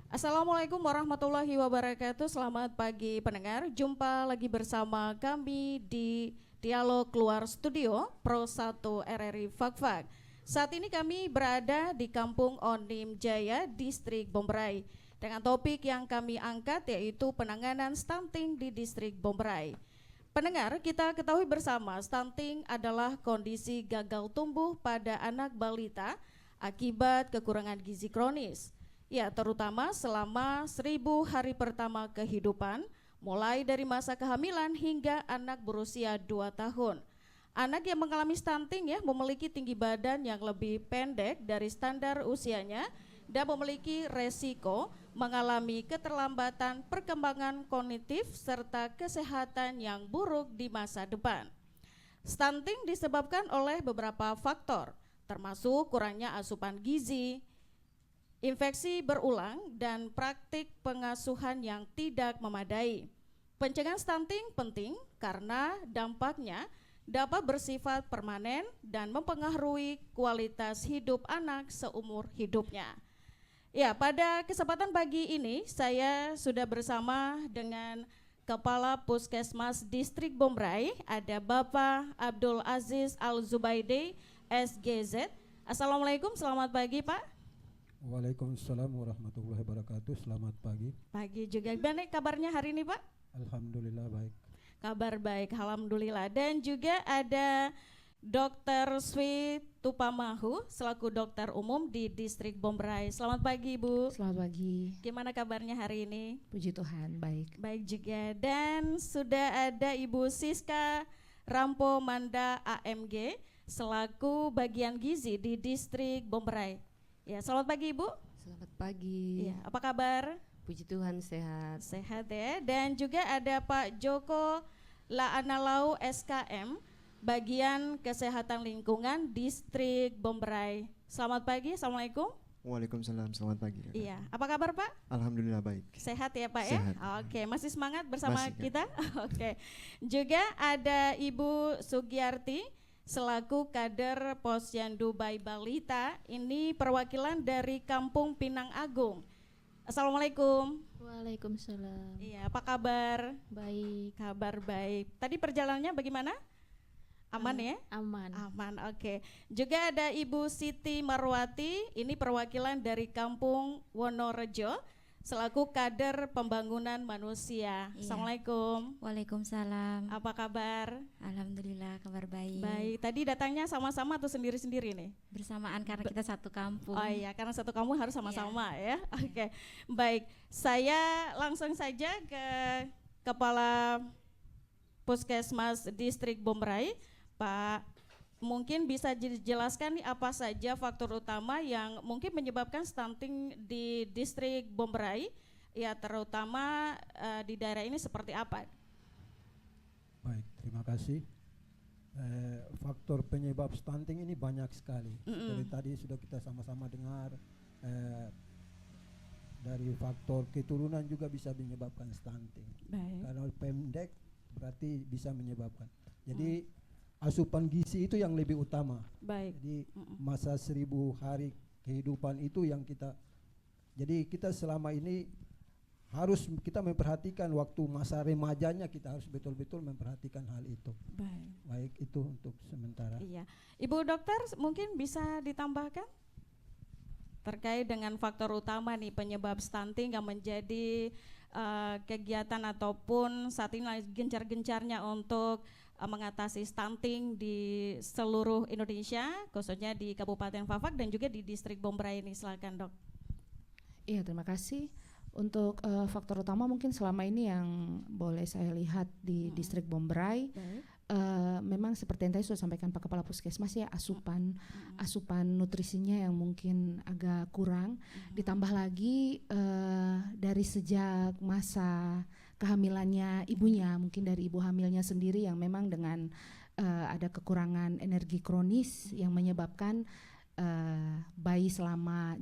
Assalamualaikum warahmatullahi wabarakatuh. Selamat pagi pendengar. Jumpa lagi bersama kami di Dialog Luar Studio Pro 1 RRI Fakfak. Saat ini kami berada di Kampung Onim Jaya, Distrik Bomberai, dengan topik yang kami angkat yaitu penanganan stunting di Distrik Bomberai. Pendengar, kita ketahui bersama stunting adalah kondisi gagal tumbuh pada anak balita akibat kekurangan gizi kronis. Ya, terutama selama 1000 hari pertama kehidupan, mulai dari masa kehamilan hingga anak berusia 2 tahun. Anak yang mengalami stunting ya memiliki tinggi badan yang lebih pendek dari standar usianya dan memiliki resiko mengalami keterlambatan perkembangan kognitif serta kesehatan yang buruk di masa depan. Stunting disebabkan oleh beberapa faktor, termasuk kurangnya asupan gizi, infeksi berulang, dan praktik pengasuhan yang tidak memadai. Pencegahan stunting penting karena dampaknya dapat bersifat permanen dan mempengaruhi kualitas hidup anak seumur hidupnya. Ya, pada kesempatan pagi ini saya sudah bersama dengan Kepala Puskesmas Distrik Bomberai, ada Bapak Abdul Aziz Al-Zubaidi, SGZ. Assalamualaikum, selamat pagi Pak. Waalaikumsalam warahmatullahi wabarakatuh. Selamat pagi. Pagi juga. Gimana kabarnya hari ini Pak? Alhamdulillah baik. Kabar baik, alhamdulillah. Dan juga ada Dr. Swi Tupamahu selaku dokter umum di Distrik Bomberai. Selamat pagi Bu. Selamat pagi. Gimana kabarnya hari ini? Puji Tuhan, baik. Baik juga. Dan sudah ada Ibu Siska Rampo Manda AMG selaku bagian gizi di Distrik Bomberai. Ya, selamat pagi Ibu. Selamat pagi. Ya, apa kabar? Puji Tuhan, sehat. Sehat ya. Dan juga ada Pak Joko Laanalau SKM, bagian kesehatan lingkungan Distrik Bomberai. Selamat pagi, assalamualaikum. Waalaikumsalam, selamat pagi. Iya, apa kabar Pak? Alhamdulillah baik. Sehat ya Pak Sehat. ya? Oke, masih semangat bersama Masih, kita? Oke. Juga ada Ibu Sugiyarti selaku kader Posyandu Bayi Balita, ini perwakilan dari Kampung Pinang Agung. Assalamualaikum. Waalaikumsalam. Iya, apa kabar? Baik. Kabar baik. Tadi perjalanannya bagaimana? Aman ya? Aman. Aman, oke. Juga ada Ibu Siti Marwati, ini perwakilan dari Kampung Wonorejo, selaku kader pembangunan manusia. Iya. Assalamualaikum. Waalaikumsalam. Apa kabar? Alhamdulillah kabar baik. Baik. Tadi datangnya sama-sama atau sendiri-sendiri nih? Bersamaan karena kita satu kampung. Oh iya, karena satu kampung harus sama-sama ya. Oke. Baik. Saya langsung saja ke Kepala Puskesmas Distrik Bomberai, Pak. Mungkin bisa dijelaskan nih apa saja faktor utama yang mungkin menyebabkan stunting di Distrik Bomberai, ya terutama di daerah ini seperti apa? Baik, terima kasih. Faktor penyebab stunting ini banyak sekali. Dari tadi sudah kita sama-sama dengar, dari faktor keturunan juga bisa menyebabkan stunting. Baik. Kalau pendek berarti bisa menyebabkan. Jadi asupan gizi itu yang lebih utama. Baik. Jadi masa 1000 hari kehidupan itu yang kita, jadi kita selama ini harus kita memperhatikan waktu masa remajanya, kita harus betul-betul memperhatikan hal itu. Baik. Baik, itu untuk sementara. Iya. Ibu dokter mungkin bisa ditambahkan terkait dengan faktor utama nih penyebab stunting yang menjadi kegiatan ataupun saat ini lagi gencar-gencarnya untuk mengatasi stunting di seluruh Indonesia, khususnya di Kabupaten Fafak dan juga di Distrik Bomberai ini. Silakan Dok. Iya, terima kasih. Untuk faktor utama mungkin selama ini yang boleh saya lihat di Distrik Bomberai, memang seperti yang tadi sudah sampaikan Pak Kepala Puskesmas ya, asupan nutrisinya yang mungkin agak kurang, ditambah lagi dari sejak masa kehamilannya ibunya, mungkin dari ibu hamilnya sendiri yang memang dengan ada kekurangan energi kronis yang menyebabkan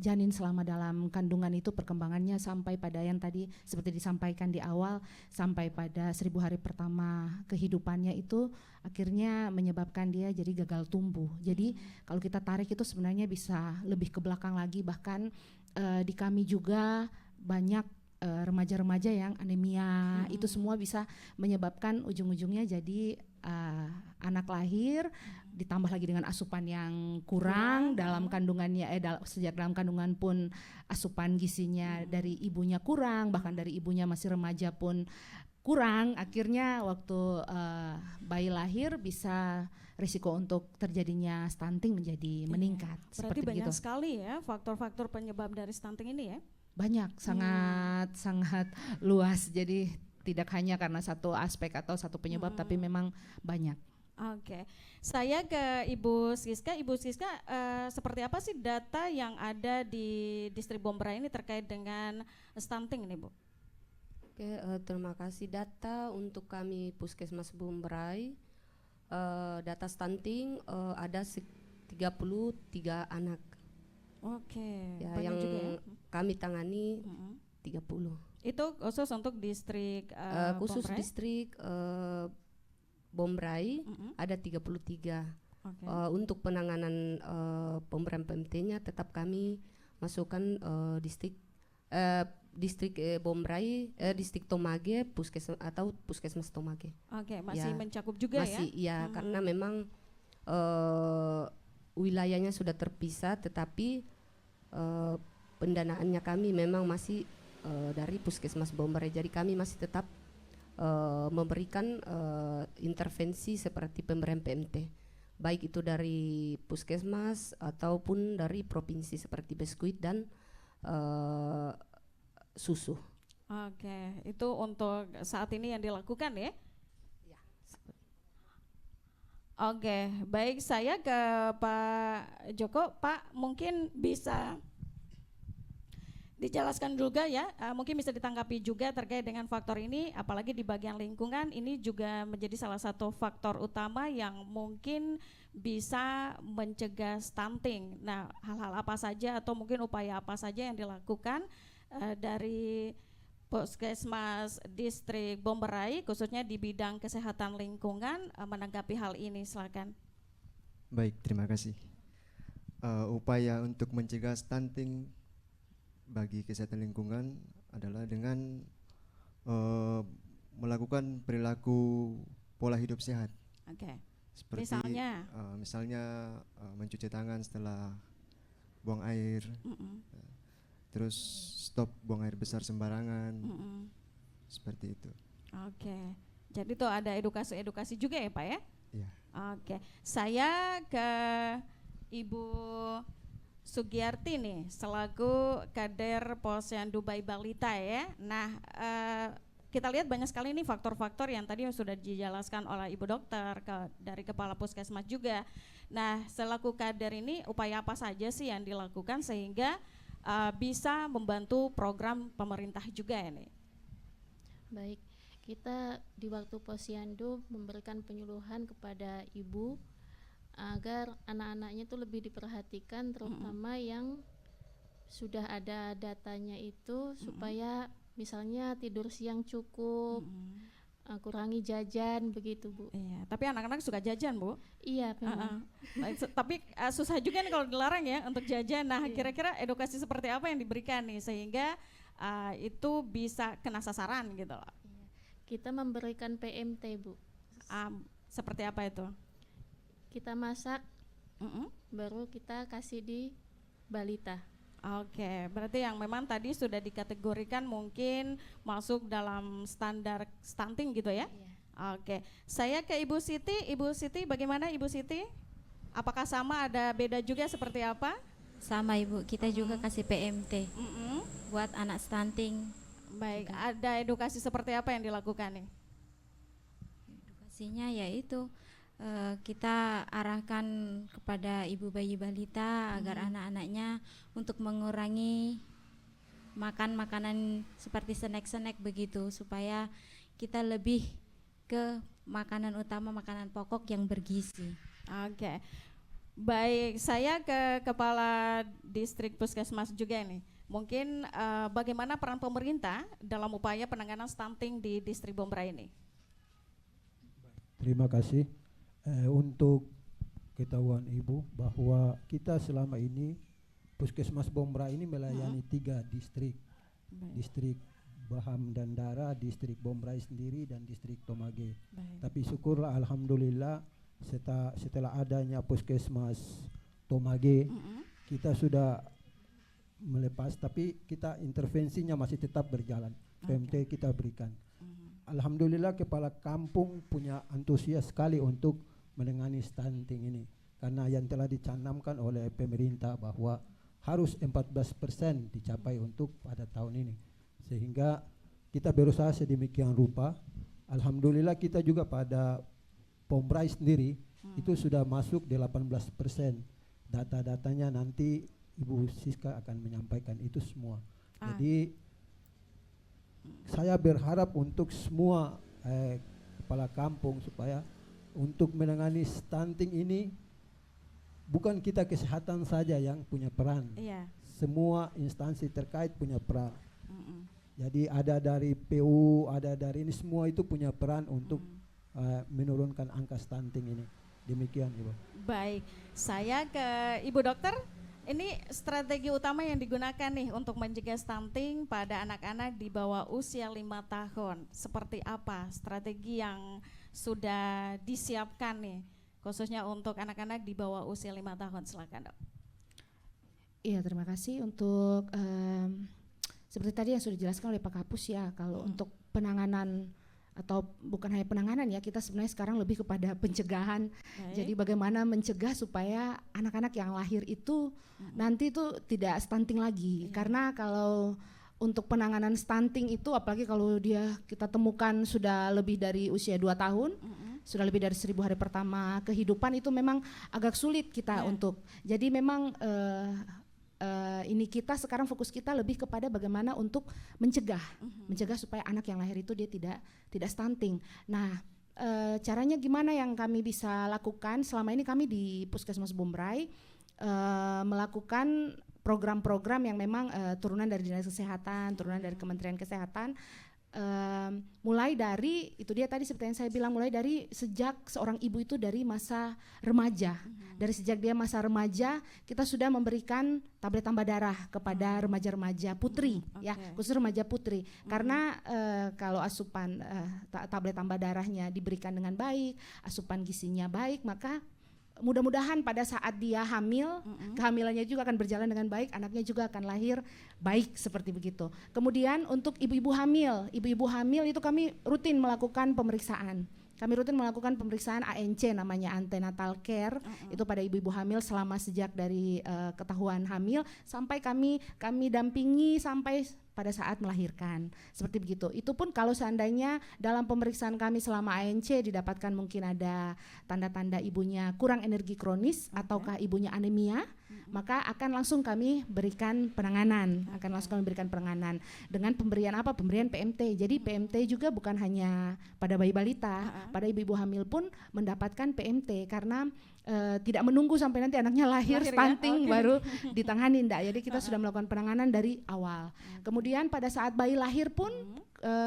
janin selama dalam kandungan itu perkembangannya sampai pada yang tadi seperti disampaikan di awal, sampai pada 1000 hari pertama kehidupannya itu akhirnya menyebabkan dia jadi gagal tumbuh. Jadi kalau kita tarik itu sebenarnya bisa lebih ke belakang lagi, bahkan di kami juga banyak remaja-remaja yang anemia. Itu semua bisa menyebabkan ujung-ujungnya jadi anak lahir ditambah lagi dengan asupan yang kurang dalam kandungannya, sejak dalam kandungan pun asupan gizinya dari ibunya kurang, bahkan dari ibunya masih remaja pun kurang. Akhirnya waktu bayi lahir bisa risiko untuk terjadinya stunting menjadi meningkat. Berarti Seperti banyak begitu. sekali ya faktor-faktor penyebab dari stunting ini ya. Banyak, sangat luas. Jadi tidak hanya karena satu aspek atau satu penyebab, tapi memang banyak. Oke, saya ke Ibu Siska. Ibu Siska, seperti apa sih data yang ada di Distrik Bombray ini terkait dengan stunting ini, Bu? Oke, terima kasih. Data untuk kami Puskesmas Bombray, data stunting ada 33 anak. Oke, Ya, banyak yang juga ya. kami tangani 30. Itu khusus untuk distrik Khusus Bombray? distrik Bombray ada 33. Oke. Untuk penanganan pemberian PMT-nya tetap kami masukkan distrik Bombray, distrik Tomage, puskesmas Tomage. Oke, masih Ya, mencakup juga masih ya? ya, karena memang wilayahnya sudah terpisah, tetapi pendanaannya kami memang masih dari puskesmas Bombray. Jadi kami masih tetap memberikan intervensi seperti pemberian PMT, baik itu dari puskesmas ataupun dari provinsi seperti biskuit dan susu. Oke, itu untuk saat ini yang dilakukan ya? Oke, baik, saya ke Pak Joko. Pak, mungkin bisa dijelaskan juga ya, mungkin bisa ditanggapi juga terkait dengan faktor ini, apalagi di bagian lingkungan ini juga menjadi salah satu faktor utama yang mungkin bisa mencegah stunting. Nah, hal-hal apa saja atau mungkin upaya apa saja yang dilakukan dari Puskesmas Distrik Bombray khususnya di bidang kesehatan lingkungan menanggapi hal ini, silakan. Baik, terima kasih. Upaya untuk mencegah stunting bagi kesehatan lingkungan adalah dengan melakukan perilaku pola hidup sehat. Oke. Seperti Misalnya? Mencuci tangan setelah buang air, terus stop buang air besar sembarangan, seperti itu. Oke, jadi tuh ada edukasi juga ya Pak ya? Iya. Oke, saya ke Ibu Sugiyarti nih selaku kader Posyandu Bayi Balita ya. Nah, kita lihat banyak sekali nih faktor-faktor yang tadi sudah dijelaskan oleh Ibu Dokter dari Kepala Puskesmas juga. Nah, selaku kader ini upaya apa saja sih yang dilakukan sehingga bisa membantu program pemerintah juga ini? Baik, kita di waktu Posyandu memberikan penyuluhan kepada ibu agar anak-anaknya itu lebih diperhatikan, terutama yang sudah ada datanya itu supaya misalnya tidur siang cukup, kurangi jajan begitu Bu. Iya, tapi anak-anak suka jajan Bu. Iya memang. Tapi susah juga nih kalau dilarang ya untuk jajan. Nah, kira-kira edukasi seperti apa yang diberikan nih sehingga itu bisa kena sasaran gitu loh. Kita memberikan PMT Bu. Seperti apa itu? Kita masak, baru kita kasih di balita. Oke, berarti yang memang tadi sudah dikategorikan mungkin masuk dalam standar stunting gitu ya? Iya. Oke, saya ke Ibu Siti. Ibu Siti, bagaimana Ibu Siti? Apakah sama, ada beda juga seperti apa? Sama Ibu, kita juga kasih PMT buat anak stunting. Baik, ada edukasi seperti apa yang dilakukan nih? Edukasinya yaitu kita arahkan kepada ibu bayi balita agar anak-anaknya untuk mengurangi makan makanan seperti snack-snack begitu, supaya kita lebih ke makanan utama, makanan pokok yang bergizi. Oke, baik, saya ke Kepala Distrik Puskesmas juga nih. Mungkin bagaimana peran pemerintah dalam upaya penanganan stunting di Distrik Bombray ini? Terima kasih. Untuk ketahuan Ibu bahwa kita selama ini Puskesmas Bombray ini melayani 3 distrik distrik Baham dan Dara, distrik Bombray sendiri dan distrik Tomage. Baik. Tapi syukurlah alhamdulillah setelah adanya puskesmas Tomage, kita sudah melepas, tapi kita intervensinya masih tetap berjalan. PMT kita berikan. Alhamdulillah kepala kampung punya antusias sekali untuk menangani stunting ini, karena yang telah dicanamkan oleh pemerintah bahwa harus 14% dicapai untuk pada tahun ini, sehingga kita berusaha sedemikian rupa. Alhamdulillah kita juga pada Bombray sendiri itu sudah masuk di 18%. Data-datanya nanti Ibu Siska akan menyampaikan itu semua. Jadi saya berharap untuk semua kepala kampung supaya untuk menangani stunting ini bukan kita kesehatan saja yang punya peran. Iya. Semua instansi terkait punya peran. Jadi ada dari PU, ada dari ini, semua itu punya peran untuk menurunkan angka stunting ini. Demikian Ibu. Baik, saya ke Ibu Dokter. Ini strategi utama yang digunakan nih untuk mencegah stunting pada anak-anak di bawah usia 5 tahun. Seperti apa strategi yang sudah disiapkan nih, khususnya untuk anak-anak di bawah usia 5 tahun? Silakan, Dok. Iya, terima kasih untuk seperti tadi yang sudah dijelaskan oleh Pak Kapus ya, kalau untuk penanganan atau bukan hanya penanganan ya, kita sebenarnya sekarang lebih kepada pencegahan. Jadi bagaimana mencegah supaya anak-anak yang lahir itu nanti itu tidak stunting lagi. Karena kalau untuk penanganan stunting itu, apalagi kalau kita temukan sudah lebih dari usia 2 tahun, sudah lebih dari 1000 hari pertama kehidupan, itu memang agak sulit kita untuk. Jadi memang ini kita sekarang fokus kita lebih kepada bagaimana untuk mencegah supaya anak yang lahir itu dia tidak stunting. Nah, caranya gimana yang kami bisa lakukan? Selama ini kami di Puskesmas Bombray melakukan program-program yang memang turunan dari Dinas Kesehatan, turunan dari Kementerian Kesehatan. Mulai dari itu dia tadi seperti yang saya bilang, mulai dari sejak seorang ibu itu dari masa remaja. Dari sejak dia masa remaja kita sudah memberikan tablet tambah darah kepada remaja-remaja putri, ya, khusus remaja putri. Karena kalau asupan tablet tambah darahnya diberikan dengan baik, asupan gizinya baik, maka mudah-mudahan pada saat dia hamil, kehamilannya juga akan berjalan dengan baik, anaknya juga akan lahir baik, seperti begitu. Kemudian untuk ibu-ibu hamil itu kami rutin melakukan pemeriksaan. Kami rutin melakukan pemeriksaan ANC, namanya antenatal care, itu pada ibu-ibu hamil selama sejak dari ketahuan hamil sampai kami dampingi sampai pada saat melahirkan, seperti begitu. Itu pun kalau seandainya dalam pemeriksaan kami selama ANC didapatkan mungkin ada tanda-tanda ibunya kurang energi kronis ataukah ibunya anemia, maka akan langsung kami berikan penanganan, dengan pemberian apa? Pemberian PMT. Jadi PMT juga bukan hanya pada bayi balita, pada ibu-ibu hamil pun mendapatkan PMT karena tidak menunggu sampai nanti anaknya lahir stunting baru ditangani, enggak. Jadi kita sudah melakukan penanganan dari awal. Kemudian pada saat bayi lahir pun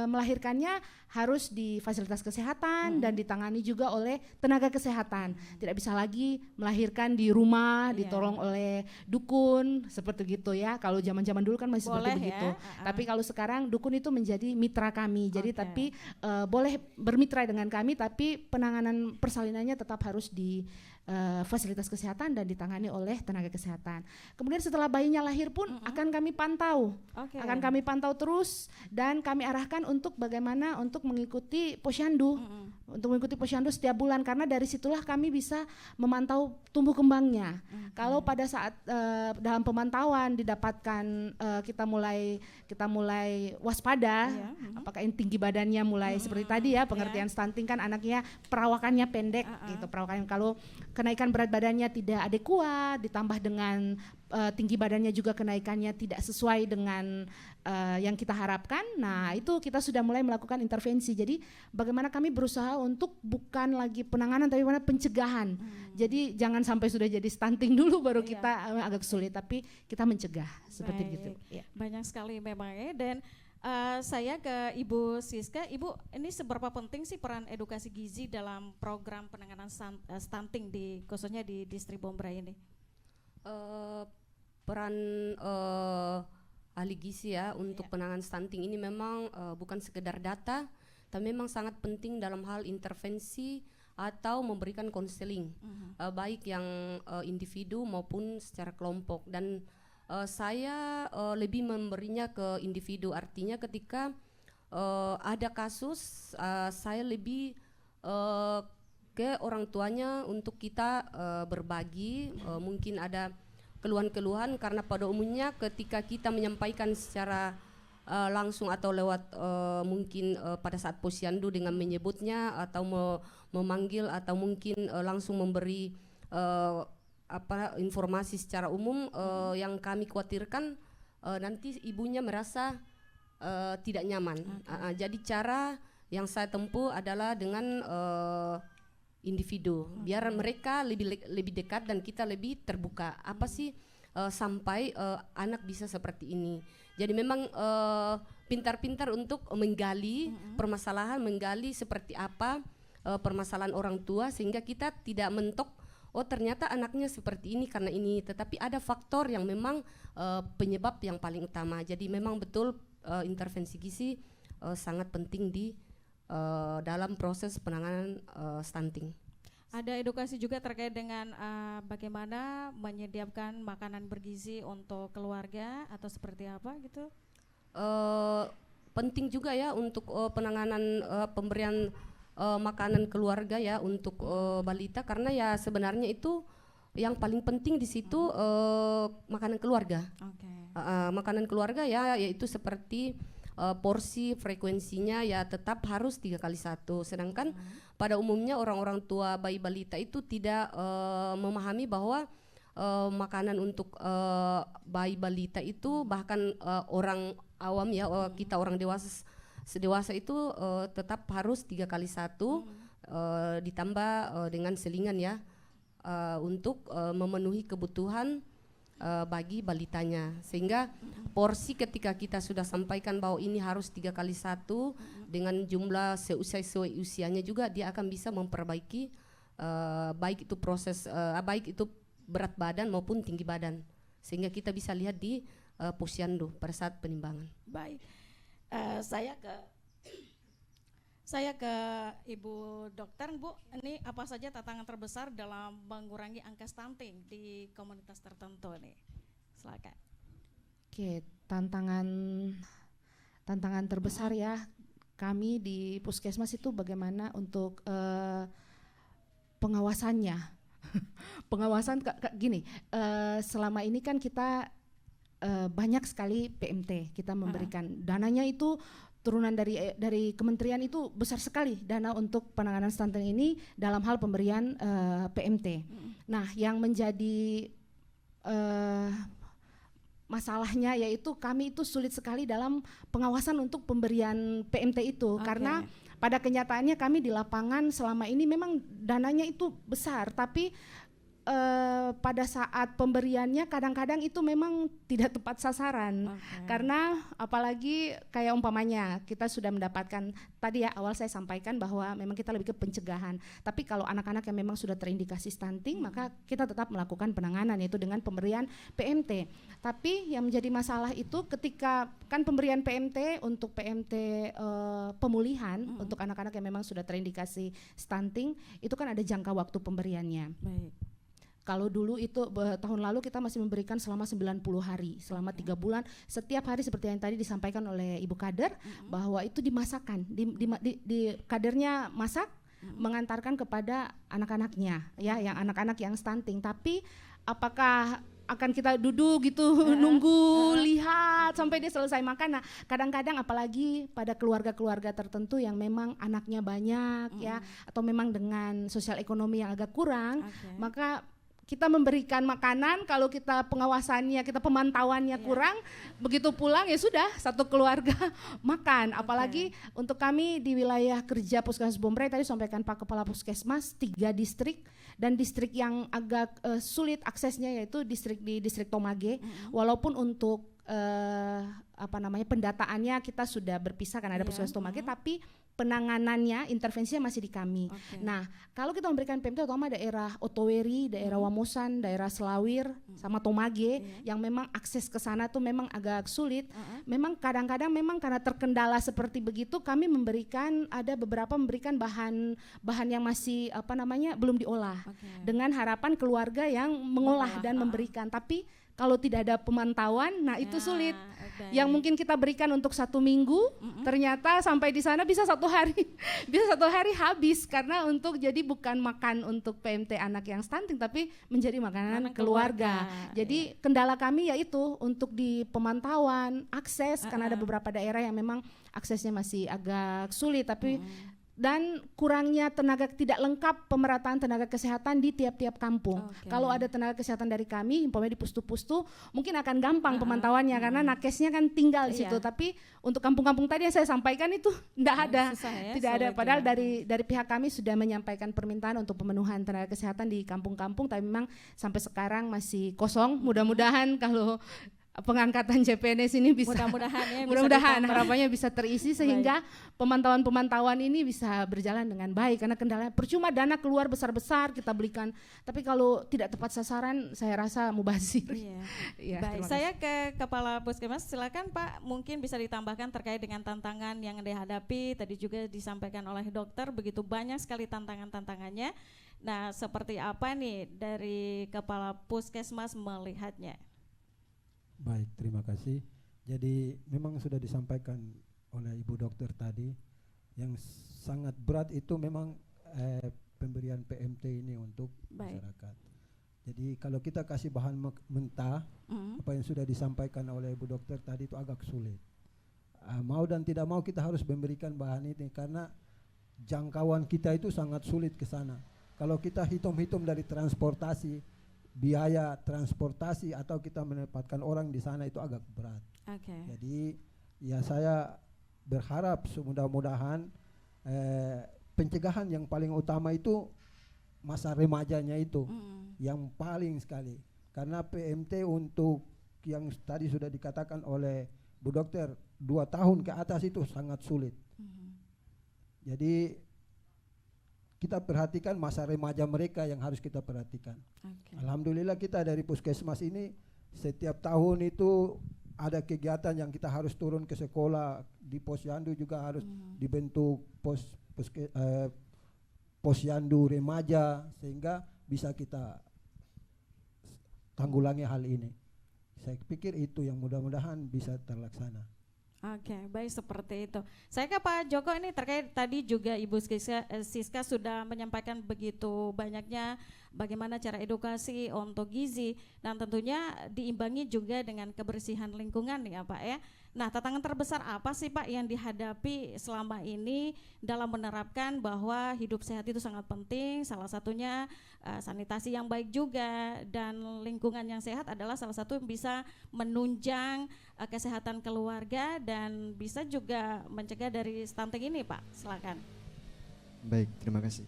melahirkannya harus di fasilitas kesehatan dan ditangani juga oleh tenaga kesehatan. Tidak bisa lagi melahirkan di rumah, ditolong oleh dukun seperti gitu ya. Kalau zaman-zaman dulu kan masih boleh seperti begitu. Ya? Tapi kalau sekarang dukun itu menjadi mitra kami. Jadi tapi boleh bermitra dengan kami, tapi penanganan persalinannya tetap harus di fasilitas kesehatan dan ditangani oleh tenaga kesehatan. Kemudian setelah bayinya lahir pun akan kami pantau, akan kami pantau terus dan kami arahkan untuk bagaimana untuk mengikuti posyandu, setiap bulan, karena dari situlah kami bisa memantau tumbuh kembangnya. Kalau pada saat dalam pemantauan didapatkan kita mulai waspada, apakah tinggi badannya mulai seperti tadi ya, pengertian stunting kan anaknya perawakannya pendek gitu, perawakan, kalau kenaikan berat badannya tidak adekuat, ditambah dengan tinggi badannya juga kenaikannya tidak sesuai dengan yang kita harapkan. Nah, itu kita sudah mulai melakukan intervensi. Jadi bagaimana kami berusaha untuk bukan lagi penanganan tapi bagaimana pencegahan. Jadi jangan sampai sudah jadi stunting dulu baru kita agak sulit, tapi kita mencegah seperti gitu. Ya. Banyak sekali memang ya. Dan saya ke Ibu Siska. Ibu, ini seberapa penting sih peran edukasi gizi dalam program penanganan stunting khususnya di distrik Bombray ini? Peran ahli gizi ya, untuk penanganan stunting ini memang bukan sekedar data, tapi memang sangat penting dalam hal intervensi atau memberikan konseling, baik yang individu maupun secara kelompok. Dan saya lebih memberinya ke individu, artinya ketika ada kasus saya lebih ke orang tuanya untuk kita berbagi, mungkin ada keluhan-keluhan, karena pada umumnya ketika kita menyampaikan secara langsung atau lewat mungkin pada saat posyandu dengan menyebutnya atau memanggil atau mungkin langsung memberi informasi secara umum, yang kami khawatirkan nanti ibunya merasa tidak nyaman. Jadi cara yang saya tempuh adalah dengan individu, biar mereka lebih dekat dan kita lebih terbuka. Apa sih sampai anak bisa seperti ini? Jadi memang pintar-pintar untuk menggali permasalahan, menggali seperti apa permasalahan orang tua, sehingga kita tidak mentok, oh ternyata anaknya seperti ini karena ini, tetapi ada faktor yang memang penyebab yang paling utama. Jadi memang betul intervensi gizi sangat penting di dalam proses penanganan stunting. Ada edukasi juga terkait dengan bagaimana menyediakan makanan bergizi untuk keluarga atau seperti apa gitu? Penting juga ya untuk penanganan pemberian makanan keluarga ya untuk balita, karena ya sebenarnya itu yang paling penting di situ makanan keluarga. Makanan keluarga ya, yaitu seperti porsi frekuensinya ya tetap harus 3x1. Sedangkan pada umumnya orang-orang tua bayi balita itu tidak memahami bahwa makanan untuk bayi balita itu, bahkan orang awam ya, kita orang dewasa itu tetap harus 3x1 ditambah dengan selingan ya, untuk memenuhi kebutuhan bagi balitanya. Sehingga porsi ketika kita sudah sampaikan bahwa ini harus 3x1 dengan jumlah sesuai usianya juga, dia akan bisa memperbaiki baik itu proses baik itu berat badan maupun tinggi badan, sehingga kita bisa lihat di posyandu pada saat penimbangan. Baik, saya ke Ibu Dokter, Bu, ini apa saja tantangan terbesar dalam mengurangi angka stunting di komunitas tertentu nih? Silakan. Oke, tantangan terbesar ya kami di Puskesmas itu bagaimana untuk pengawasannya. Pengawasan gini, selama ini kan kita banyak sekali PMT, kita memberikan dananya itu turunan dari kementerian itu besar sekali, dana untuk penanganan stunting ini dalam hal pemberian PMT. Nah, yang menjadi masalahnya yaitu kami itu sulit sekali dalam pengawasan untuk pemberian PMT itu, karena pada kenyataannya kami di lapangan selama ini memang dananya itu besar, tapi pada saat pemberiannya kadang-kadang itu memang tidak tepat sasaran. Karena apalagi kayak umpamanya kita sudah mendapatkan, tadi ya awal saya sampaikan bahwa memang kita lebih ke pencegahan, tapi kalau anak-anak yang memang sudah terindikasi stunting maka kita tetap melakukan penanganan, yaitu dengan pemberian PMT. Tapi yang menjadi masalah itu ketika kan pemberian PMT untuk PMT pemulihan untuk anak-anak yang memang sudah terindikasi stunting itu kan ada jangka waktu pemberiannya. Baik. Kalau dulu itu tahun lalu kita masih memberikan selama 90 hari, selama 3 bulan, setiap hari seperti yang tadi disampaikan oleh Ibu Kader, bahwa itu dimasakkan, di kadernya masak, mengantarkan kepada anak-anaknya, ya, yang anak-anak yang stunting. Tapi apakah akan kita duduk gitu nunggu lihat sampai dia selesai makan? Nah, kadang-kadang apalagi pada keluarga-keluarga tertentu yang memang anaknya banyak ya, atau memang dengan sosial ekonomi yang agak kurang, maka kita memberikan makanan, kalau kita pengawasannya, kita pemantauannya kurang, begitu pulang ya sudah satu keluarga makan. Apalagi untuk kami di wilayah kerja Puskesmas Bombray, tadi sampaikan Pak Kepala Puskesmas, 3 distrik, dan distrik yang agak sulit aksesnya yaitu distrik Tomage. Walaupun untuk pendataannya kita sudah berpisah kan, ada Puskesmas Tomage, tapi penanganannya, intervensinya masih di kami. Oke. Nah, kalau kita memberikan PMT utama daerah Otoweri, daerah Wamosan, daerah Selawir, sama Tomage yang memang akses ke sana tuh memang agak sulit. Memang kadang-kadang memang karena terkendala seperti begitu, kami ada beberapa memberikan bahan yang masih belum diolah. Dengan harapan keluarga yang mengolah dan memberikan. Tapi kalau tidak ada pemantauan, nah itu sulit. Yang mungkin kita berikan untuk 1 minggu, ternyata sampai di sana bisa 1 hari, bisa 1 hari habis karena jadi bukan makan untuk PMT anak yang stunting, tapi menjadi makanan keluarga. Jadi kendala kami yaitu untuk di pemantauan, akses, karena ada beberapa daerah yang memang aksesnya masih agak sulit, tapi dan kurangnya tidak lengkap pemerataan tenaga kesehatan di tiap-tiap kampung. Kalau ada tenaga kesehatan dari kami, umpamanya di pustu-pustu, mungkin akan gampang pemantauannya karena nakesnya kan tinggal di situ. Tapi untuk kampung-kampung tadi yang saya sampaikan itu tidak ada, tidak ada. Padahal dari pihak kami sudah menyampaikan permintaan untuk pemenuhan tenaga kesehatan di kampung-kampung, tapi memang sampai sekarang masih kosong. Mudah-mudahan kalau pengangkatan CPNS ini bisa mudah-mudahan harapannya bisa terisi sehingga pemantauan ini bisa berjalan dengan baik, karena kendalanya percuma dana keluar besar-besar kita belikan, tapi kalau tidak tepat sasaran saya rasa mubazir. Baik, saya ke Kepala Puskesmas, silakan Pak, mungkin bisa ditambahkan terkait dengan tantangan yang dihadapi. Tadi juga disampaikan oleh dokter begitu banyak sekali tantangannya. Nah, seperti apa nih dari Kepala Puskesmas melihatnya? Baik, terima kasih. Jadi memang sudah disampaikan oleh Ibu Dokter tadi, yang sangat berat itu memang pemberian PMT ini untuk masyarakat. Jadi kalau kita kasih bahan mentah, apa yang sudah disampaikan oleh Ibu Dokter tadi itu agak sulit. Mau dan tidak mau kita harus memberikan bahan ini karena jangkauan kita itu sangat sulit ke sana. Kalau kita hitung-hitung dari transportasi, biaya transportasi atau kita menempatkan orang di sana itu agak berat. Jadi ya saya berharap mudah-mudahan pencegahan yang paling utama itu masa remajanya itu yang paling sekali, karena PMT untuk yang tadi sudah dikatakan oleh Bu Dokter 2 tahun ke atas itu sangat sulit. Jadi kita perhatikan masa remaja mereka yang harus kita perhatikan. Alhamdulillah kita dari Puskesmas ini setiap tahun itu ada kegiatan yang kita harus turun ke sekolah. Di Posyandu juga harus dibentuk Posyandu remaja sehingga bisa kita tanggulangi hal ini. Saya pikir itu yang mudah-mudahan bisa terlaksana. Baik, seperti itu. Saya ke Pak Joko ini terkait tadi juga Ibu Siska sudah menyampaikan begitu banyaknya bagaimana cara edukasi untuk gizi dan tentunya diimbangi juga dengan kebersihan lingkungan ya Pak ya. Nah, tantangan terbesar apa sih Pak yang dihadapi selama ini dalam menerapkan bahwa hidup sehat itu sangat penting, salah satunya sanitasi yang baik juga, dan lingkungan yang sehat adalah salah satu yang bisa menunjang kesehatan keluarga dan bisa juga mencegah dari stunting ini Pak, silakan. Baik, terima kasih.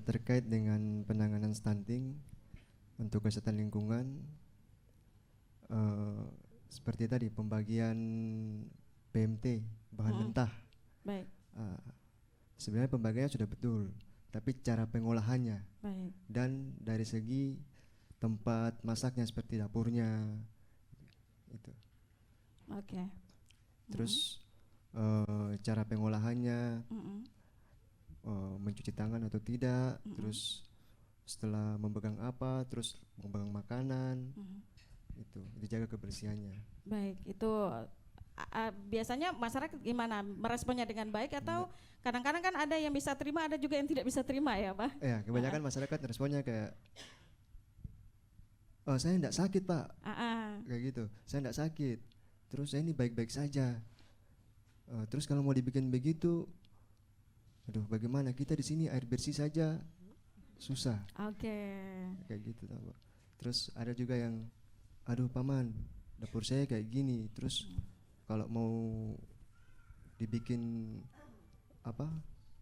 Terkait dengan penanganan stunting untuk kesehatan lingkungan, seperti tadi pembagian PMT bahan mentah. Baik. Sebenarnya pembagiannya sudah betul, tapi cara pengolahannya dan dari segi tempat masaknya seperti dapurnya itu. Terus cara pengolahannya, mencuci tangan atau tidak, terus setelah memegang apa, terus memegang makanan. Itu dijaga kebersihannya. Baik, itu biasanya masyarakat gimana meresponnya dengan baik atau kadang-kadang kan ada yang bisa terima, ada juga yang tidak bisa terima ya Pak? Ya, kebanyakan masyarakat responnya kayak saya enggak sakit Pak, kayak gitu, saya enggak sakit, terus saya ini baik-baik saja, terus kalau mau dibikin begitu, aduh bagaimana, kita di sini air bersih saja susah. Kayak gitu Pak. Terus ada juga yang aduh paman, dapur saya kayak gini, terus kalau mau dibikin apa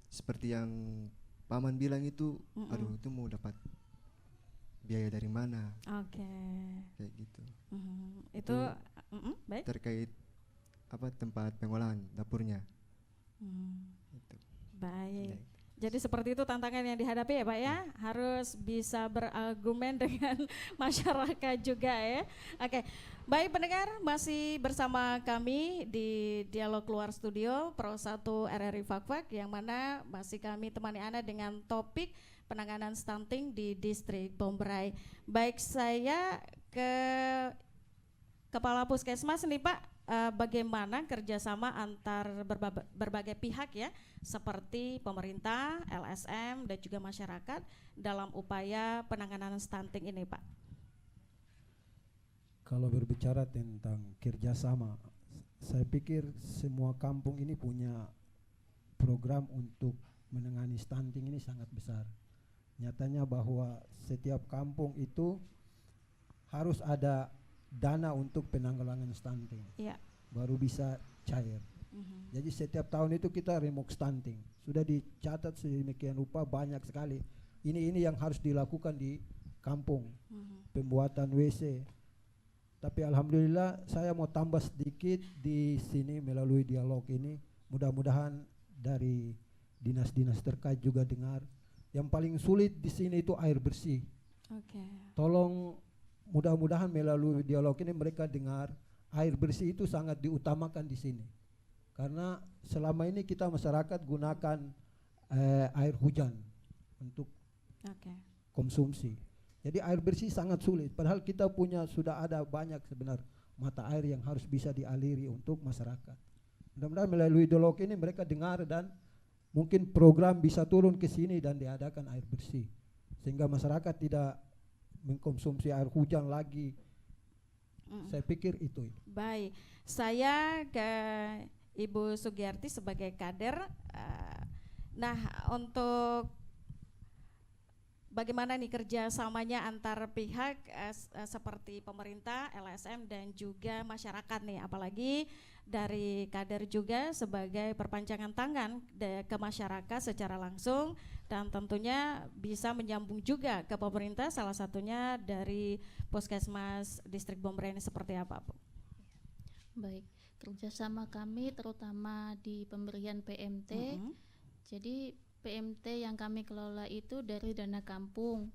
seperti yang paman bilang itu, aduh itu mau dapat biaya dari mana? Kayak gitu. Itu baik. Terkait apa tempat pengolahan dapurnya. Itu. Baik. Ya. Jadi seperti itu tantangan yang dihadapi ya Pak ya, harus bisa berargumen dengan masyarakat juga ya. Oke, baik pendengar, masih bersama kami di Dialog Luar Studio Pro 1 RRI Fakfak, yang mana masih kami temani Anda dengan topik penanganan stunting di Distrik Bombray. Baik, saya ke Kepala Puskesmas nih Pak, bagaimana kerjasama antar berbagai pihak ya, seperti pemerintah, LSM, dan juga masyarakat dalam upaya penanganan stunting ini Pak? Kalau berbicara tentang kerjasama, saya pikir semua kampung ini punya program untuk menangani stunting ini sangat besar. Nyatanya bahwa setiap kampung itu harus ada dana untuk penanggulangan stunting, baru bisa cair. Jadi setiap tahun itu kita remove stunting, sudah dicatat sedemikian rupa banyak sekali. Ini yang harus dilakukan di kampung, pembuatan WC. Tapi alhamdulillah saya mau tambah sedikit di sini melalui dialog ini. Mudah-mudahan dari dinas-dinas terkait juga dengar. Yang paling sulit di sini itu air bersih. Tolong mudah-mudahan melalui dialog ini mereka dengar air bersih itu sangat diutamakan di sini. Karena selama ini kita masyarakat gunakan air hujan untuk konsumsi. Jadi air bersih sangat sulit. Padahal kita sudah ada banyak sebenarnya mata air yang harus bisa dialiri untuk masyarakat. Mudah-mudahan melalui dialog ini mereka dengar dan mungkin program bisa turun ke sini dan diadakan air bersih. Sehingga masyarakat tidak mengkonsumsi air hujan lagi. Saya pikir itu. Baik, saya ke Ibu Sugiyarti sebagai kader. Nah, untuk bagaimana nih kerjasamanya antar pihak seperti pemerintah, LSM, dan juga masyarakat nih, apalagi dari kader juga sebagai perpanjangan tangan ke masyarakat secara langsung, dan tentunya bisa menyambung juga ke pemerintah, salah satunya dari Puskesmas Distrik Bombray ini seperti apa Bu? Baik, kerjasama kami terutama di pemberian PMT. Jadi PMT yang kami kelola itu dari dana kampung.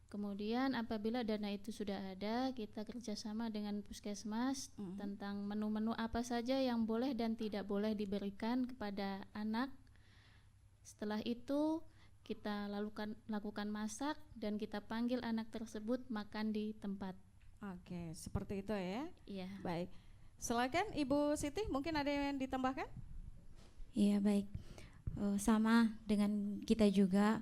Kemudian apabila dana itu sudah ada, kita kerjasama dengan puskesmas tentang menu-menu apa saja yang boleh dan tidak boleh diberikan kepada anak. Setelah itu kita lakukan masak dan kita panggil anak tersebut makan di tempat. Oke, seperti itu ya. Iya. Baik, silakan Ibu Siti, mungkin ada yang ditambahkan? Iya baik, sama dengan kita juga.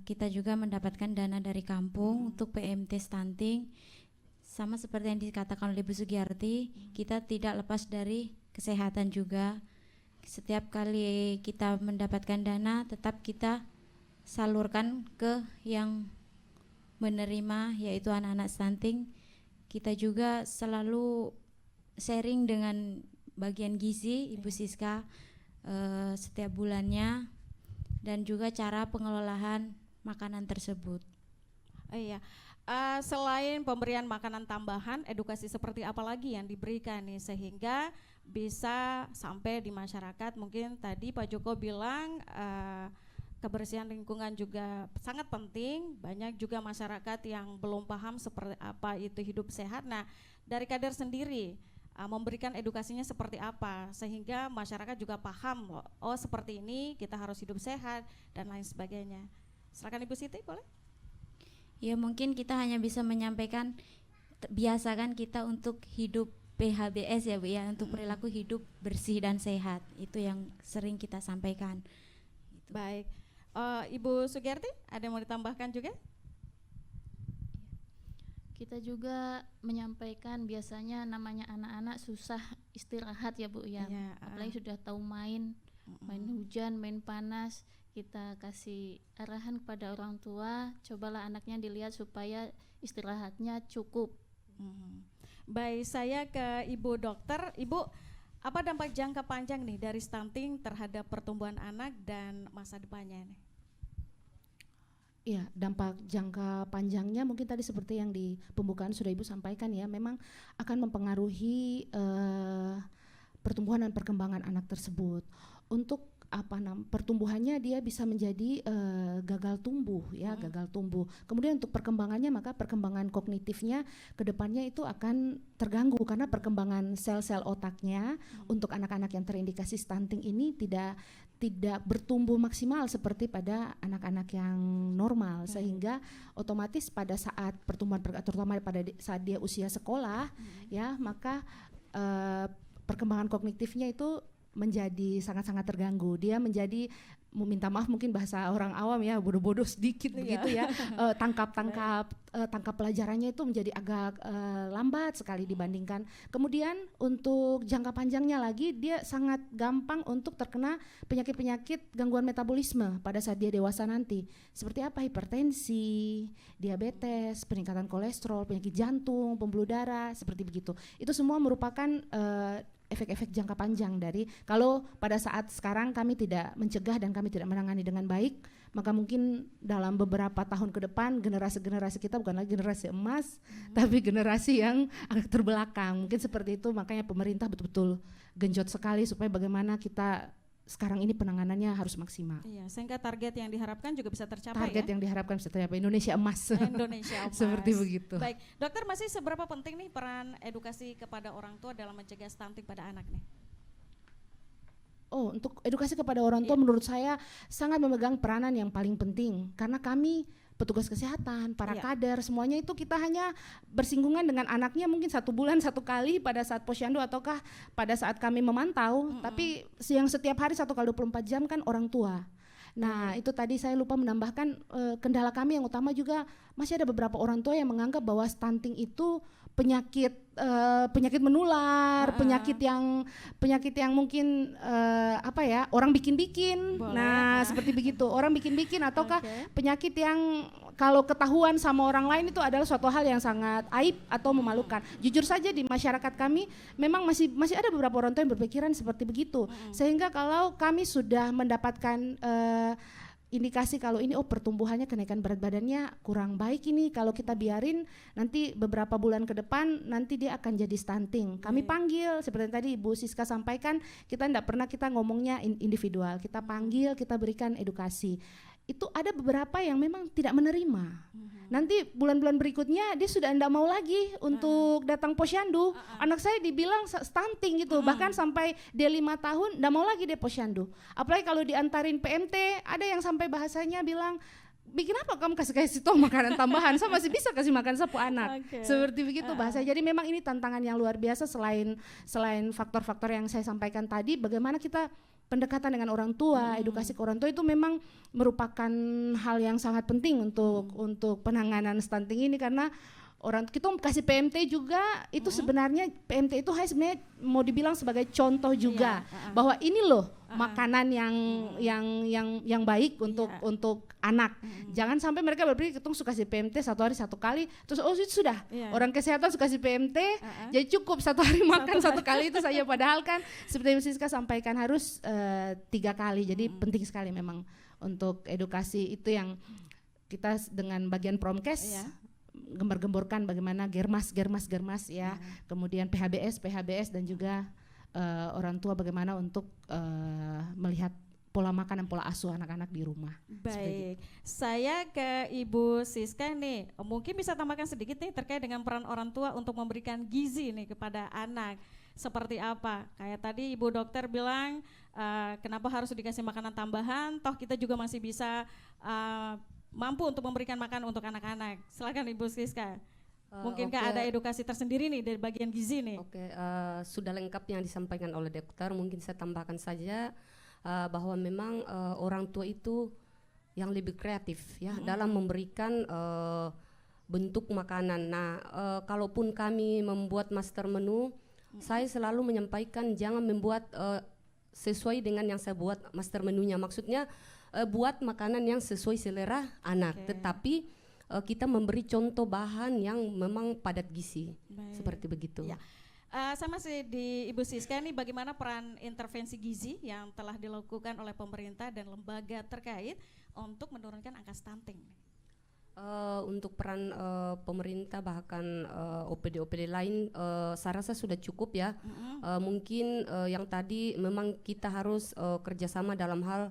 Kita juga mendapatkan dana dari kampung untuk PMT stunting. Sama seperti yang dikatakan oleh Bu Sugiyarti, kita tidak lepas dari kesehatan juga. Setiap kali kita mendapatkan dana, tetap kita salurkan ke yang menerima, yaitu anak-anak stunting. Kita juga selalu sharing dengan bagian gizi Ibu Siska setiap bulannya, dan juga cara pengelolaan makanan tersebut. Iya, selain pemberian makanan tambahan, edukasi seperti apa lagi yang diberikan nih sehingga bisa sampai di masyarakat? Mungkin tadi Pak Joko bilang kebersihan lingkungan juga sangat penting. Banyak juga masyarakat yang belum paham seperti apa itu hidup sehat. Nah, dari kader sendiri memberikan edukasinya seperti apa sehingga masyarakat juga paham, oh seperti ini kita harus hidup sehat dan lain sebagainya. Silakan Ibu Siti, boleh? Ya mungkin kita hanya bisa menyampaikan, biasakan kita untuk hidup PHBS ya Bu ya, untuk perilaku hidup bersih dan sehat, itu yang sering kita sampaikan. Baik, Ibu Sugiyarti ada yang mau ditambahkan juga? Kita juga menyampaikan biasanya namanya anak-anak susah istirahat ya Bu ya. Apalagi sudah tahu main hujan, main panas. Kita kasih arahan kepada orang tua, cobalah anaknya dilihat supaya istirahatnya cukup. Baik, saya ke Ibu Dokter. Ibu, apa dampak jangka panjang nih dari stunting terhadap pertumbuhan anak dan masa depannya nih? Iya, dampak jangka panjangnya mungkin tadi seperti yang di pembukaan sudah Ibu sampaikan ya, memang akan mempengaruhi pertumbuhan dan perkembangan anak tersebut. untuk pertumbuhannya dia bisa menjadi gagal tumbuh ya, gagal tumbuh. Kemudian untuk perkembangannya, maka perkembangan kognitifnya ke depannya itu akan terganggu karena perkembangan sel-sel otaknya untuk anak-anak yang terindikasi stunting ini tidak bertumbuh maksimal seperti pada anak-anak yang normal, sehingga otomatis pada saat pertumbuhan terutama pada saat dia usia sekolah ya, maka perkembangan kognitifnya itu menjadi sangat-sangat terganggu. Dia menjadi, minta maaf mungkin bahasa orang awam ya, bodoh-bodoh sedikit begitu ya. Tangkap pelajarannya itu menjadi agak lambat sekali dibandingkan. Kemudian untuk jangka panjangnya lagi, dia sangat gampang untuk terkena penyakit-penyakit gangguan metabolisme pada saat dia dewasa nanti. Seperti apa? Hipertensi, diabetes, peningkatan kolesterol, penyakit jantung, pembuluh darah, seperti begitu. Itu semua merupakan efek-efek jangka panjang dari, kalau pada saat sekarang kami tidak mencegah dan kami tidak menangani dengan baik, maka mungkin dalam beberapa tahun ke depan generasi kita bukan lagi generasi emas, tapi generasi yang agak terbelakang. Mungkin seperti itu, makanya pemerintah betul-betul genjot sekali supaya bagaimana kita sekarang ini penanganannya harus maksimal. Iya, sehingga target yang diharapkan juga bisa tercapai. Target yang diharapkan bisa tercapai, Indonesia emas. Indonesia emas. Seperti begitu. Baik, dokter, masih seberapa penting nih peran edukasi kepada orang tua dalam mencegah stunting pada anak nih? Oh, untuk edukasi kepada orang tua menurut saya sangat memegang peranan yang paling penting, karena kami petugas kesehatan, para kader, semuanya itu kita hanya bersinggungan dengan anaknya mungkin 1 bulan 1 kali pada saat posyandu ataukah pada saat kami memantau, tapi yang setiap hari 1 kali 24 jam kan orang tua. Nah, itu tadi saya lupa menambahkan kendala kami yang utama juga masih ada beberapa orang tua yang menganggap bahwa stunting itu penyakit menular, penyakit yang mungkin orang bikin-bikin. Nah, seperti begitu. Orang bikin-bikin ataukah penyakit yang kalau ketahuan sama orang lain itu adalah suatu hal yang sangat aib atau memalukan. Jujur saja di masyarakat kami memang masih ada beberapa orang tua yang berpikiran seperti begitu. Sehingga kalau kami sudah mendapatkan indikasi kalau ini pertumbuhannya, kenaikan berat badannya kurang baik, ini kalau kita biarin nanti beberapa bulan ke depan nanti dia akan jadi stunting. Kami panggil seperti tadi Ibu Siska sampaikan, kita tidak pernah kita ngomongnya individual, kita panggil, kita berikan edukasi. Itu ada beberapa yang memang tidak menerima. Nanti bulan-bulan berikutnya dia sudah tidak mau lagi untuk datang posyandu. Anak saya dibilang stunting gitu, bahkan sampai dia 5 tahun tidak mau lagi dia posyandu. Apalagi kalau diantarin PMT, ada yang sampai bahasanya bilang, bikin apa kamu kasih toh makanan tambahan, saya masih bisa kasih makan sapu anak. Seperti begitu bahasa. Jadi memang ini tantangan yang luar biasa, selain faktor-faktor yang saya sampaikan tadi, bagaimana kita pendekatan dengan orang tua, edukasi ke orang tua itu memang merupakan hal yang sangat penting untuk penanganan stunting ini, karena kita kasih PMT juga itu sebenarnya PMT itu sebenarnya mau dibilang sebagai contoh juga bahwa ini loh makanan yang baik untuk anak. Jangan sampai mereka berpikir kita suka kasih PMT 1 hari 1 kali terus itu sudah orang kesehatan suka kasih PMT jadi cukup 1 hari makan 1 kali itu saja, padahal kan seperti yang Siska sampaikan harus 3 kali. Jadi penting sekali memang untuk edukasi itu yang kita dengan bagian Promkes gembar-gemborkan bagaimana germas ya, kemudian PHBS dan juga orang tua bagaimana untuk melihat pola makan dan pola asuh anak-anak di rumah. Baik, saya ke Ibu Siska nih, mungkin bisa tambahkan sedikit nih terkait dengan peran orang tua untuk memberikan gizi nih kepada anak. Seperti apa? Kayak tadi Ibu Dokter bilang kenapa harus dikasih makanan tambahan, toh kita juga masih bisa mampu untuk memberikan makan untuk anak-anak. Silakan Ibu Siska. Mungkinkah ada edukasi tersendiri nih dari bagian gizi nih? Sudah lengkap yang disampaikan oleh dokter. Mungkin saya tambahkan saja bahwa memang orang tua itu yang lebih kreatif ya dalam memberikan bentuk makanan. Nah, kalaupun kami membuat master menu, saya selalu menyampaikan jangan membuat sesuai dengan yang saya buat master menunya. Maksudnya buat makanan yang sesuai selera anak, tetapi kita memberi contoh bahan yang memang padat gizi. Seperti begitu. Saya masih di Ibu Siska nih, bagaimana peran intervensi gizi yang telah dilakukan oleh pemerintah dan lembaga terkait untuk menurunkan angka stunting? Untuk peran pemerintah bahkan OPD-OPD lain, saya rasa sudah cukup ya. Mungkin yang tadi memang kita harus kerjasama dalam hal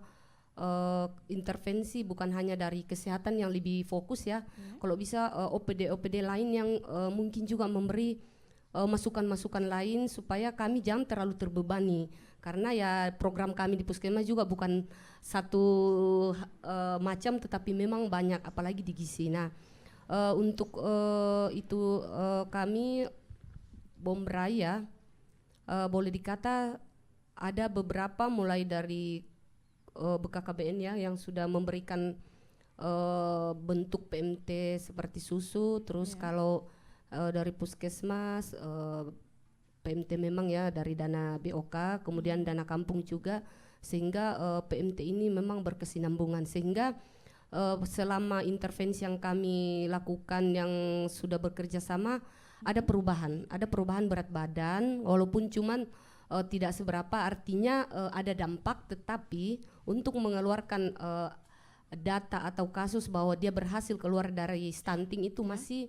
intervensi, bukan hanya dari kesehatan yang lebih fokus ya. Kalau bisa OPD-OPD lain yang mungkin juga memberi masukan-masukan lain supaya kami jangan terlalu terbebani, karena ya program kami di Puskesmas juga bukan satu macam, tetapi memang banyak, apalagi di gizi. Nah, untuk itu kami Bombray ya, boleh dikata ada beberapa mulai dari BKKBN ya yang sudah memberikan bentuk PMT seperti susu, terus kalau dari Puskesmas PMT memang ya dari dana BOK, kemudian dana kampung juga, sehingga PMT ini memang berkesinambungan, sehingga selama intervensi yang kami lakukan yang sudah bekerja sama ada perubahan berat badan, walaupun cuman tidak seberapa, artinya ada dampak, tetapi untuk mengeluarkan data atau kasus bahwa dia berhasil keluar dari stunting itu masih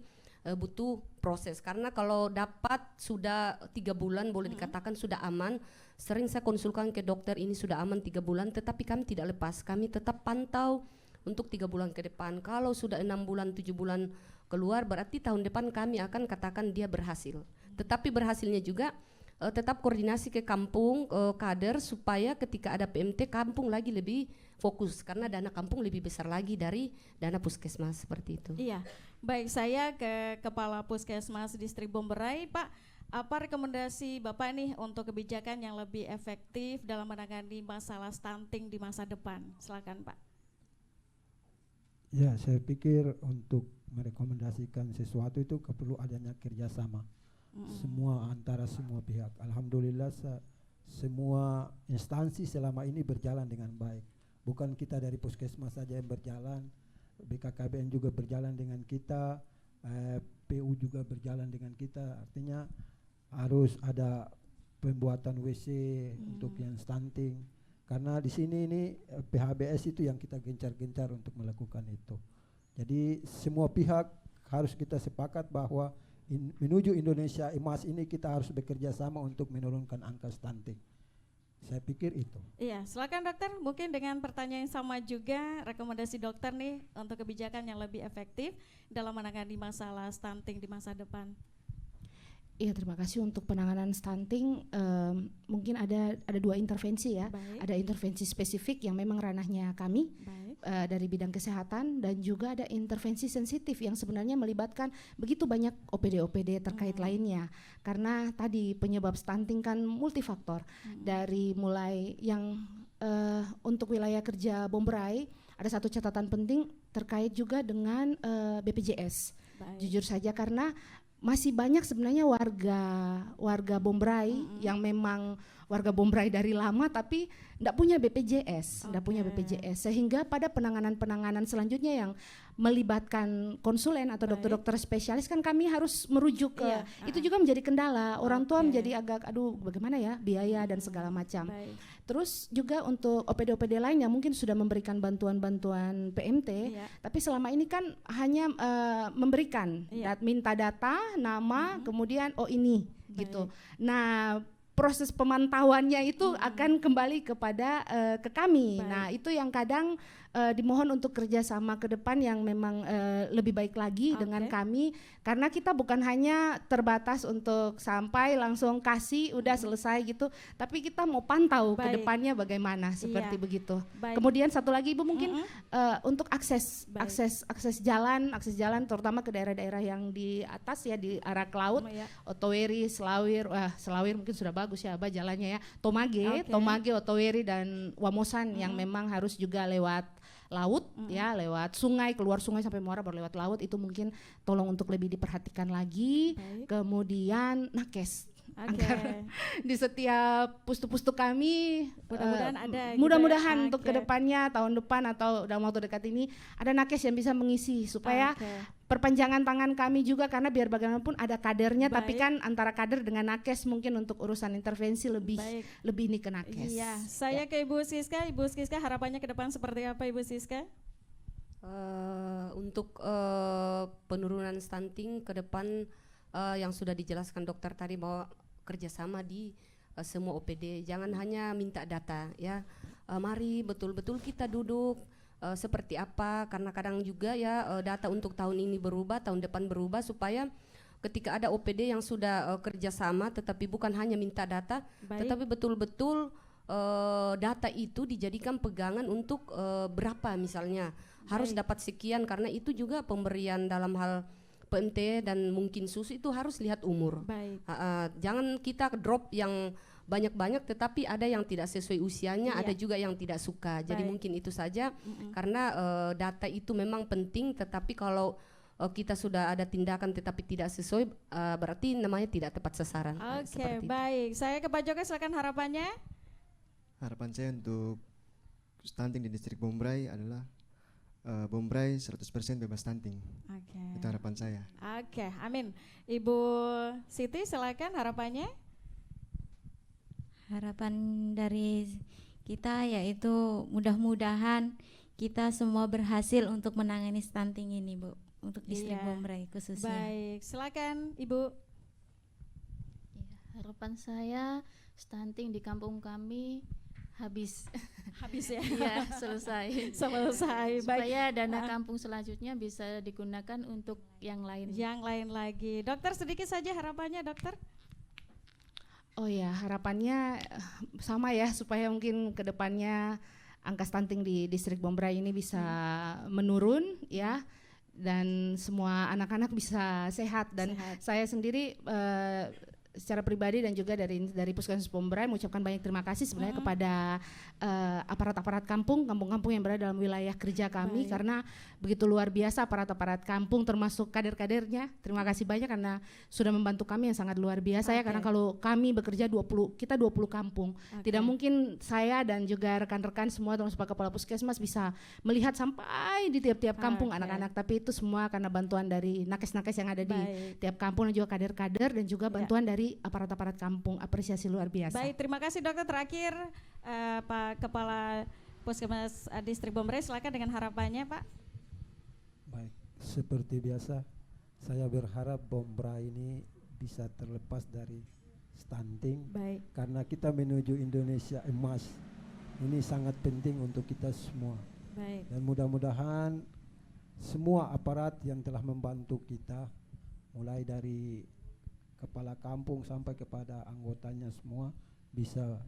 butuh proses, karena kalau dapat sudah 3 bulan boleh dikatakan sudah aman. Sering saya konsulkan ke dokter, ini sudah aman 3 bulan, tetapi kami tidak lepas, kami tetap pantau untuk 3 bulan ke depan. Kalau sudah 6 bulan 7 bulan keluar, berarti tahun depan kami akan katakan dia berhasil. Tetapi berhasilnya juga tetap koordinasi ke kampung, kader, supaya ketika ada PMT kampung lagi lebih fokus, karena dana kampung lebih besar lagi dari dana Puskesmas, seperti itu. Iya, baik, saya ke Kepala Puskesmas Distrik Bombray, Pak. Apa rekomendasi Bapak nih untuk kebijakan yang lebih efektif dalam menangani masalah stunting di masa depan? Silakan Pak. Ya, saya pikir untuk merekomendasikan sesuatu itu perlu adanya kerjasama antara semua pihak. Alhamdulillah semua instansi selama ini berjalan dengan baik. Bukan kita dari Puskesmas saja yang berjalan, BKKBN juga berjalan dengan kita, PU juga berjalan dengan kita. Artinya harus ada pembuatan WC untuk yang stunting, karena di sini ini PHBS itu yang kita gencar-gencar untuk melakukan itu. Jadi semua pihak harus kita sepakat bahwa menuju Indonesia Emas ini kita harus bekerja sama untuk menurunkan angka stunting. Saya pikir itu. Iya, silakan dokter. Mungkin dengan pertanyaan yang sama juga, rekomendasi dokter nih untuk kebijakan yang lebih efektif dalam menangani masalah stunting di masa depan. Iya, terima kasih. Untuk penanganan stunting mungkin ada 2 intervensi ya. Baik. Ada intervensi spesifik yang memang ranahnya kami dari bidang kesehatan, dan juga ada intervensi sensitif yang sebenarnya melibatkan begitu banyak OPD-OPD terkait lainnya. Karena tadi penyebab stunting kan multifaktor. Dari mulai yang untuk wilayah kerja Bombray ada satu catatan penting terkait juga dengan BPJS. Baik. Jujur saja, karena masih banyak sebenarnya warga Bombray yang memang warga Bombray dari lama tapi tidak punya BPJS, sehingga pada penanganan selanjutnya yang melibatkan konsulen atau dokter-dokter spesialis kan kami harus merujuk ke itu juga menjadi kendala. Orang tua menjadi agak aduh bagaimana ya biaya dan segala macam. Terus juga untuk OPD-OPD lain yang mungkin sudah memberikan bantuan-bantuan PMT, tapi selama ini kan hanya memberikan minta data, nama, kemudian ini gitu. Nah, proses pemantauannya itu akan kembali kepada ke kami. Nah, itu yang kadang dimohon untuk kerjasama ke depan yang memang lebih baik lagi dengan kami, karena kita bukan hanya terbatas untuk sampai langsung kasih udah selesai gitu, tapi kita mau pantau ke depannya bagaimana, seperti begitu. Kemudian satu lagi Ibu mungkin untuk akses jalan terutama ke daerah-daerah yang di atas ya, di arah ke laut, Otoweri, Selawir, Selawir mungkin sudah bagus ya Abah jalannya ya, Tomage, Otoweri dan Wamosan yang memang harus juga lewat laut ya, lewat sungai, keluar sungai sampai Muara baru lewat laut, itu mungkin tolong untuk lebih diperhatikan lagi. Kemudian nakes, agar di setiap pustu-pustu kami mudah-mudahan untuk kedepannya tahun depan atau dalam waktu dekat ini ada nakes yang bisa mengisi supaya perpanjangan tangan kami juga, karena biar bagaimanapun ada kadernya, tapi kan antara kader dengan nakes mungkin untuk urusan intervensi lebih ini ke nakes. Iya, saya ke Ibu Siska. Ibu Siska, harapannya ke depan seperti apa Ibu Siska? Untuk penurunan stunting ke depan yang sudah dijelaskan dokter tadi bahwa kerjasama di semua OPD, jangan hanya minta data ya. Mari betul-betul kita duduk seperti apa, karena kadang juga ya data untuk tahun ini berubah, tahun depan berubah, supaya ketika ada OPD yang sudah kerjasama, tetapi bukan hanya minta data, tetapi betul-betul data itu dijadikan pegangan untuk berapa misalnya harus dapat sekian, karena itu juga pemberian dalam hal PMT dan mungkin susu itu harus lihat umur. Jangan kita drop yang banyak-banyak, tetapi ada yang tidak sesuai usianya, ada juga yang tidak suka. Jadi mungkin itu saja, karena data itu memang penting, tetapi kalau kita sudah ada tindakan tetapi tidak sesuai, berarti namanya tidak tepat sasaran. Oke, baik. Saya ke Pak Joko, silakan harapannya. Harapan saya untuk stunting di distrik Bombray adalah Bombray 100% bebas stunting. Itu harapan saya. Oke, amin. Ibu Siti, silakan harapannya. Harapan dari kita yaitu mudah-mudahan kita semua berhasil untuk menangani stunting ini, Bu, untuk distrik Bombray khususnya. Baik, silakan Ibu. Harapan saya stunting di kampung kami habis ya. Iya, selesai. Baik. Supaya dana kampung selanjutnya bisa digunakan untuk yang lain. Yang lain lagi. Dokter, sedikit saja harapannya, dokter. Oh ya, harapannya sama ya, supaya mungkin ke depannya angka stunting di distrik Bombray ini bisa menurun ya, dan semua anak-anak bisa sehat. Dan saya sendiri secara pribadi dan juga dari Puskesmas Bombray mengucapkan banyak terima kasih sebenarnya kepada aparat-aparat kampung-kampung yang berada dalam wilayah kerja kami, karena begitu luar biasa aparat-aparat kampung termasuk kader-kadernya. Terima kasih banyak karena sudah membantu kami yang sangat luar biasa ya, karena kalau kami bekerja 20 kampung. Tidak mungkin saya dan juga rekan-rekan semua termasuk Pak Kepala Puskesmas bisa melihat sampai di tiap-tiap kampung anak-anak, tapi itu semua karena bantuan dari nakes-nakes yang ada di tiap kampung dan juga kader-kader dan juga bantuan dari aparat-aparat kampung. Apresiasi luar biasa. Baik, terima kasih dokter. Terakhir Pak Kepala Puskesmas Distrik Bombray, silakan dengan harapannya, Pak. Baik, seperti biasa saya berharap Bombray ini bisa terlepas dari stunting. Karena kita menuju Indonesia emas. Ini sangat penting untuk kita semua. Dan mudah-mudahan semua aparat yang telah membantu kita, mulai dari kepala kampung sampai kepada anggotanya semua, bisa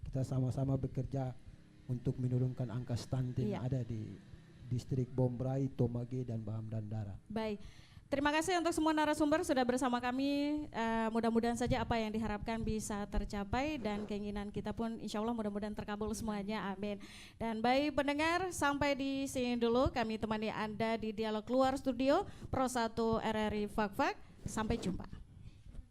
kita sama-sama bekerja untuk menurunkan angka stunting yang ada di distrik Bombray, Tomage, dan Baham Dandara. Baik, terima kasih untuk semua narasumber sudah bersama kami. Mudah-mudahan saja apa yang diharapkan bisa tercapai dan keinginan kita pun insya Allah mudah-mudahan terkabul semuanya, amin. Dan baik pendengar, sampai di sini dulu kami temani Anda di Dialog Luar Studio Pro 1 RRI Fak-Fak. Sampai jumpa.